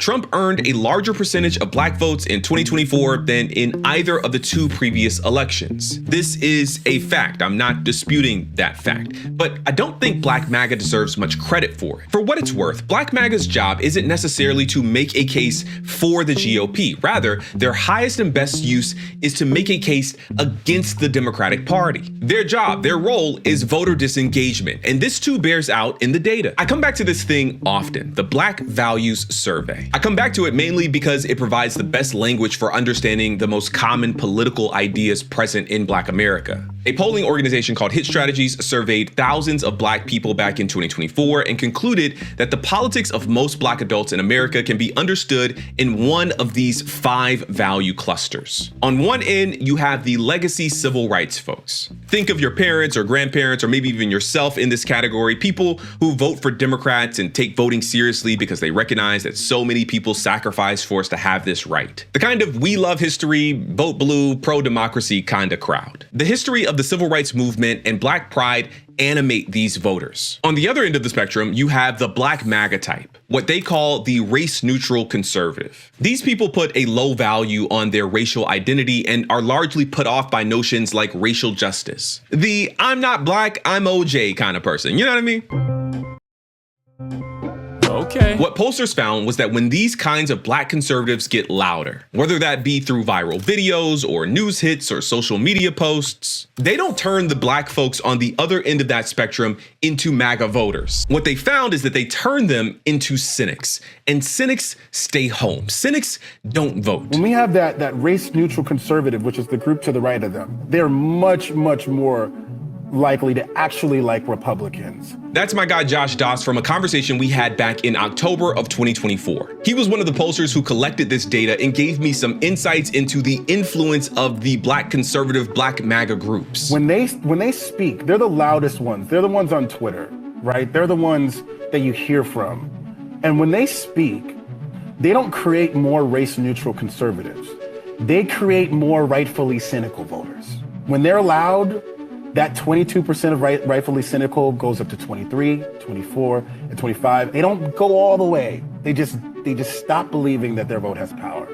Trump earned a larger percentage of black votes in 2024 than in either of the two previous elections. This is a fact. I'm not disputing that fact, but I don't think Black MAGA deserves much credit for it. For what it's worth, Black MAGA's job isn't necessarily to make a case for the GOP. Rather, their highest and best use is to make a case against the Democratic Party. Their job, their role is voter disengagement, and this too bears out in the data. I come back to this thing often, the Black Values Survey. I come back to it mainly because it provides the best language for understanding the most common political ideas present in Black America. A polling organization called Hit Strategies surveyed thousands of Black people back in 2024 and concluded that the politics of most Black adults in America can be understood in one of these 5 value clusters. On one end, you have the legacy civil rights folks. Think of your parents or grandparents, or maybe even yourself in this category, people who vote for Democrats and take voting seriously because they recognize that so many people sacrificed for us to have this right. The kind of we love history, vote blue, pro-democracy kind of crowd. The history of the civil rights movement and Black pride animate these voters. On the other end of the spectrum, you have the Black MAGA type, what they call the race-neutral conservative. These people put a low value on their racial identity and are largely put off by notions like racial justice. The I'm not Black, I'm OJ kind of person, you know what I mean? Okay. What pollsters found was that when these kinds of Black conservatives get louder, whether that be through viral videos or news hits or social media posts, they don't turn the Black folks on the other end of that spectrum into MAGA voters. What they found is that they turn them into cynics, and cynics stay home. Cynics don't vote. When we have that race-neutral conservative, which is the group to the right of them, they're much, much more likely to actually like Republicans. That's my guy Josh Doss from a conversation we had back in October of 2024. He was one of the pollsters who collected this data and gave me some insights into the influence of the Black conservative, Black MAGA groups. When they speak, they're the loudest ones. They're the ones on Twitter, right? They're the ones that you hear from. And when they speak, they don't create more race-neutral conservatives. They create more rightfully cynical voters. When they're loud, that 22% of rightfully cynical goes up to 23, 24, and 25. They don't go all the way. They just stop believing that their vote has power.